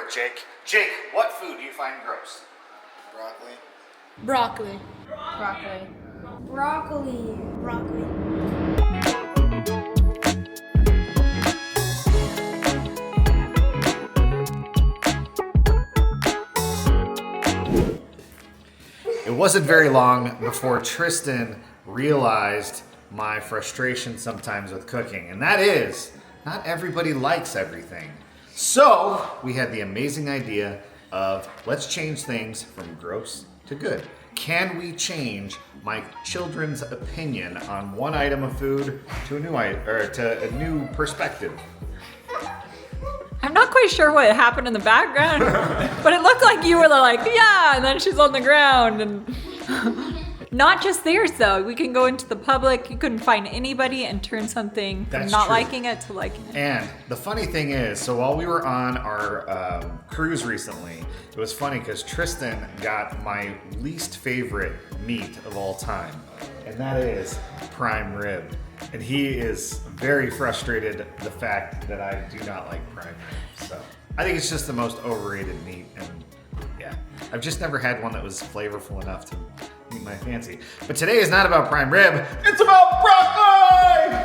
it, Jake. Jake, what food do you find gross? Broccoli. Broccoli. Broccoli. Broccoli. It wasn't very long before Tristan realized my frustration sometimes with cooking, and that is, not everybody likes everything. So, we had the amazing idea of let's change things from gross to good. Can we change my children's opinion on one item of food to a new perspective? I'm not quite sure what happened in the background, but it looked like you were like, yeah, and then she's on the ground. And not just theirs, though. We can go into the public. You couldn't find anybody and turn something from That's not true. liking it to liking it. And the funny thing is, so while we were on our cruise recently, it was funny because Tristan got my least favorite meat of all time, and that is prime rib. And he is very frustrated at the fact that I do not like prime rib. So I think it's just the most overrated meat, and yeah, I've just never had one that was flavorful enough to meet my fancy. But today is not about prime rib, it's about broccoli!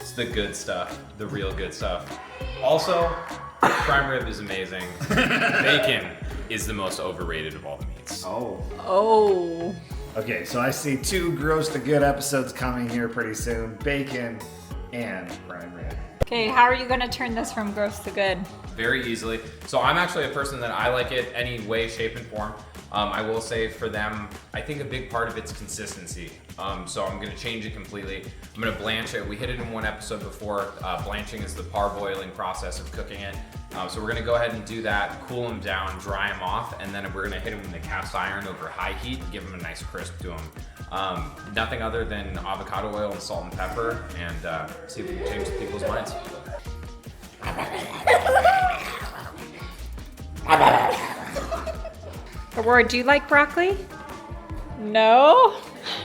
It's the good stuff, the real good stuff. Also, prime rib is amazing. Bacon is the most overrated of all the meats. Oh. Okay, so I see 2 gross to good episodes coming here pretty soon. Bacon and prime rib. Okay, how are you going to turn this from gross to good? Very easily. So I'm actually a person that I like it any way, shape, and form. I will say for them, I think a big part of it's consistency. So I'm gonna change it completely. I'm gonna blanch it. We hit it in one episode before. Blanching is the parboiling process of cooking it. So we're gonna go ahead and do that, cool them down, dry them off, and then we're gonna hit them in the cast iron over high heat and give them a nice crisp to them. Nothing other than avocado oil and salt and pepper, and see if we can change people's minds. Aurora, do you like broccoli? No?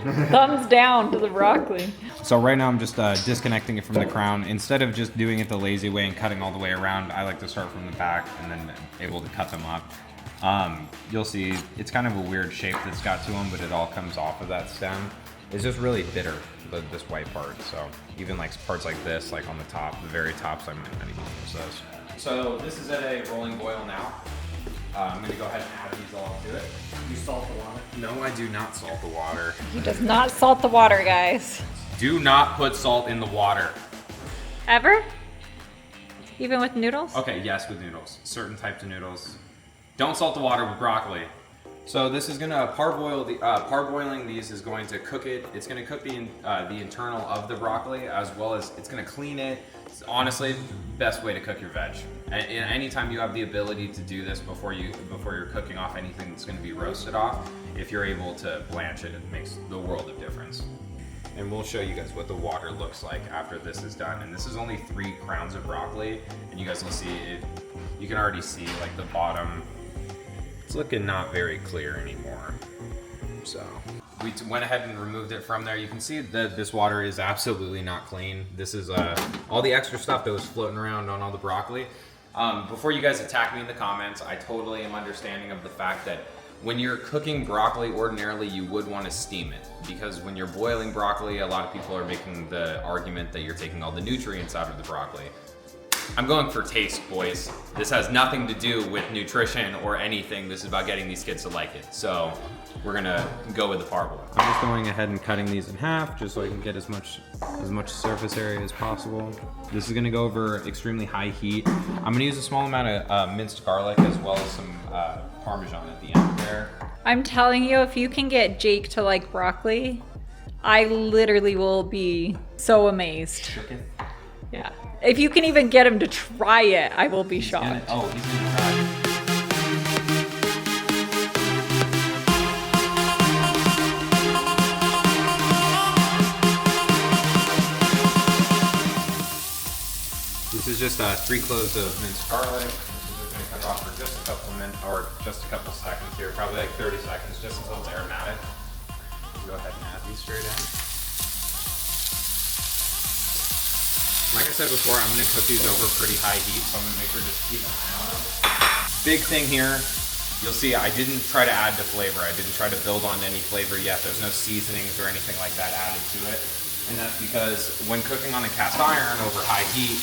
Thumbs down to the broccoli. So right now I'm just disconnecting it from the crown. Instead of just doing it the lazy way and cutting all the way around, I like to start from the back and then able to cut them up. You'll see it's kind of a weird shape that's got to them, but it all comes off of that stem. It's just really bitter, this white part. So even like parts like this, like on the top, the very tops, I might not even use those. So this is at a rolling boil now. I'm gonna go ahead and add these all to it. You salt the water? No, I do not salt the water. He does not salt the water, guys. Do not put salt in the water. Ever? Even with noodles? Okay, yes, with noodles. Certain types of noodles. Don't salt the water with broccoli. So this is gonna parboiling these is going to cook it. It's gonna cook the internal of the broccoli, as well as it's gonna clean it. It's honestly best way to cook your veg. And anytime you have the ability to do this before you're cooking off anything that's gonna be roasted off, if you're able to blanch it, it makes the world of difference. And we'll show you guys what the water looks like after this is done. And this is only 3 crowns of broccoli, and you guys will see it. You can already see like the bottom. It's looking not very clear anymore. So we went ahead and removed it from there. You can see that this water is absolutely not clean. This is all the extra stuff that was floating around on all the broccoli. Before you guys attack me in the comments, I totally am understanding of the fact that when you're cooking broccoli, ordinarily you would want to steam it, because when you're boiling broccoli, a lot of people are making the argument that you're taking all the nutrients out of the broccoli. I'm going for taste, boys. This has nothing to do with nutrition or anything. This is about getting these kids to like it. So we're gonna go with the parboil. I'm just going ahead and cutting these in half just so I can get as much surface area as possible. This is gonna go over extremely high heat. I'm gonna use a small amount of minced garlic as well as some Parmesan at the end there. I'm telling you, if you can get Jake to like broccoli, I literally will be so amazed. Chicken. Yeah. If you can even get him to try it, I will be shocked. He's gonna try. This is just 3 cloves of minced Garlic. This is just gonna cut off for just a couple minutes, or just a couple seconds here, probably like 30 seconds, just until it's aromatic. Go ahead and add these straight in. Like I said before, I'm gonna cook these over pretty high heat, so I'm gonna make sure to just keep an eye on them. Big thing here, you'll see I didn't try to add to flavor. I didn't try to build on any flavor yet. There's no seasonings or anything like that added to it. And that's because when cooking on a cast iron over high heat,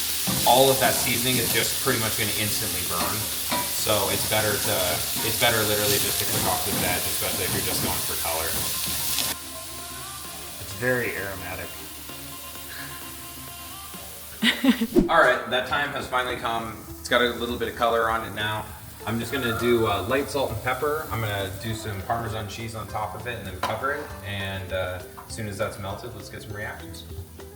all of that seasoning is just pretty much going to instantly burn. So it's better literally just to cook off the veg, especially if you're just going for color. It's very aromatic. All right, that time has finally come. It's got a little bit of color on it now. I'm just gonna do light salt and pepper. I'm gonna do some Parmesan cheese on top of it and then cover it. And as soon as that's melted, let's get some reactions.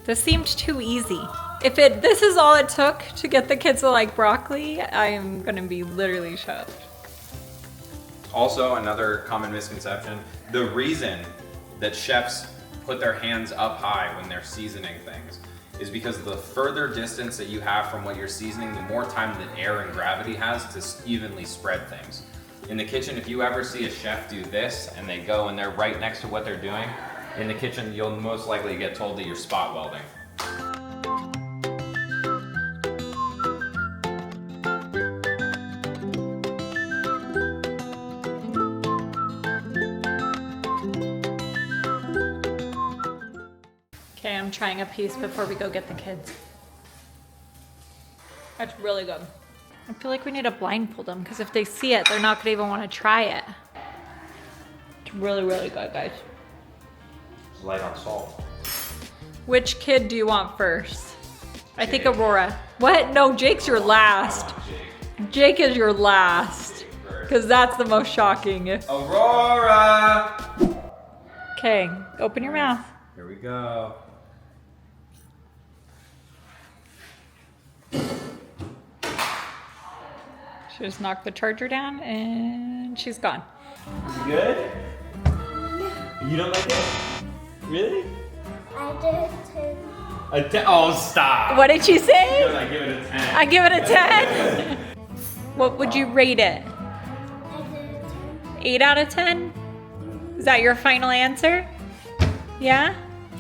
This seemed too easy. If this is all it took to get the kids to like broccoli, I'm gonna be literally shocked. Also, another common misconception, the reason that chefs put their hands up high when they're seasoning things is because the further distance that you have from what you're seasoning, the more time that air and gravity has to evenly spread things. In the kitchen, if you ever see a chef do this and they go and they're right next to what they're doing, in the kitchen, you'll most likely get told that you're spot welding. Okay, I'm trying a piece before we go get the kids. That's really good. I feel like we need to blindfold them because if they see it, they're not gonna even want to try it. It's really, really good, guys. It's light on salt. Which kid do you want first? I think Aurora. What? No, Jake's your last. Jake is your last. Because that's the most shocking. Aurora! Okay, open your mouth. Here we go. She just knocked the charger down and she's gone. Good? You don't like it? Really? I did too. Oh, stop! What did she say? I give it a 10. I give it a 10. What would you rate it? I did too. 8 out of 10? Is that your final answer? Yeah?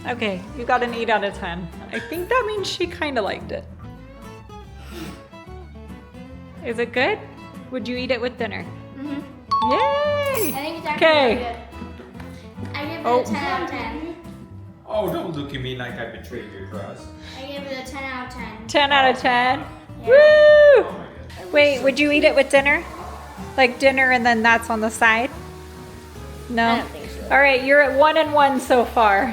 Okay, you got an 8 out of 10. I think that means she kind of liked it. Is it good? Would you eat it with dinner? Mm-hmm. Yay! I think it's actually Okay. really good. I give it Oh. a 10 out of 10. Oh, don't look at me like I betrayed your trust. I give it a 10 out of 10. 10 out of 10. Yeah. Woo! Wait, would you eat it with dinner? Like dinner and then that's on the side? No? I don't think so. All right, you're at 1 and 1 so far.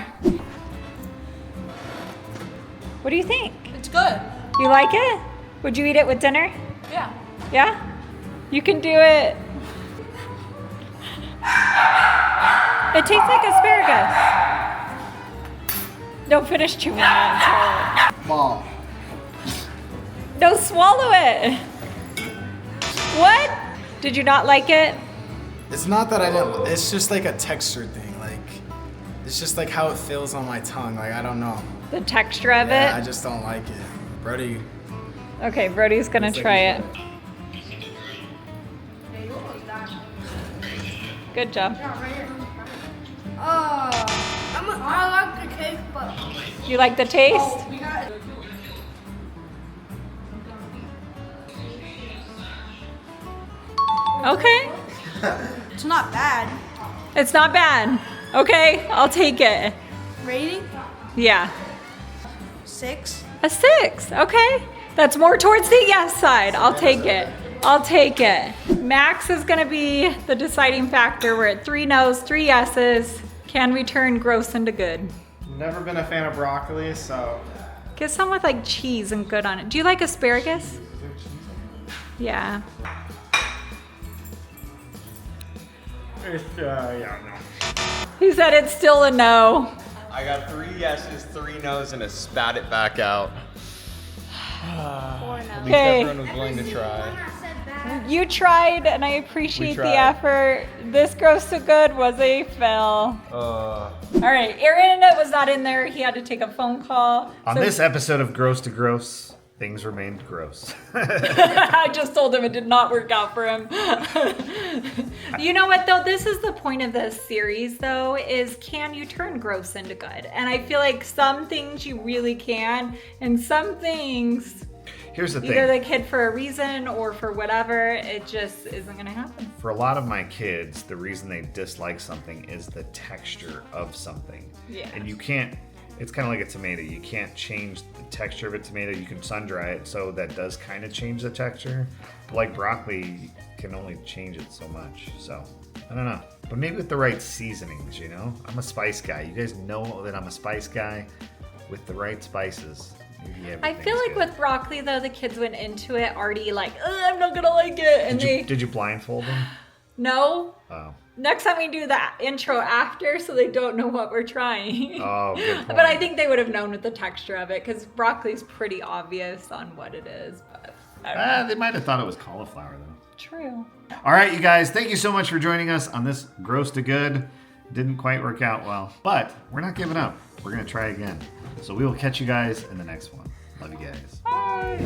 What do you think? It's good. You like it? Would you eat it with dinner? Yeah. Yeah? You can do it. It tastes like asparagus. Don't finish chewing that. Mom, No, swallow it. What? Did you not like it? it's not that I didn't. It's just like a texture thing. Like, it's just like how it feels on my tongue. Like, I don't know. The texture of Yeah, I it? just don't like it. Brody, Okay, Brody's gonna try it. Good job. I like the cake, but You like the taste? Okay. It's not bad. It's not bad. Okay, I'll take it. Rating? Yeah. 6. A 6. Okay. That's more towards the yes side. I'll take it. I'll take it. Max is going to be the deciding factor. We're at 3 no's, 3 yeses. Can we turn gross into good? Never been a fan of broccoli, so Get some with like cheese and good on it. Do you like asparagus? Yeah. yeah, no. He said it's still a no. I got 3 yeses, 3 no's, and a spat it back out. Or no. At least Okay. everyone was willing to try. I'm not said bad. You tried and I appreciate the tried. effort. This gross to good was a fail. All right, Aaron was not in there. He had to take a phone call. On So- this episode of Gross to Gross, things remained gross. I just told him it did not work out for him. You know what though? This is the point of this series though, is can you turn gross into good? And I feel like some things you really can, and some things Here's the Either thing. the kid for a reason or for whatever, it just isn't gonna happen. For a lot of my kids, the reason they dislike something is the texture of something. Yeah. And you can't, it's kind of like a tomato. You can't change the texture of a tomato. You can sun dry it, so that does kind of change the texture. But like broccoli, you can only change it so much. So, I don't know. But maybe with the right seasonings, you know? I'm a spice guy. You guys know that I'm a spice guy. With the right spices, maybe I feel everything's like good. with broccoli though, the kids went into it already like, "Ugh, I'm not gonna like it," and Did you blindfold them? no. Oh. Next time we do that intro after, so they don't know what we're trying. Oh, good point. But I think they would have known with the texture of it, because broccoli's pretty obvious on what it is. But I don't know. They might have thought it was cauliflower though. True. All right, you guys, thank you so much for joining us on this Gross to Good. Didn't quite work out well, but we're not giving up. We're going to try again. So we will catch you guys in the next one. Love you guys. Bye.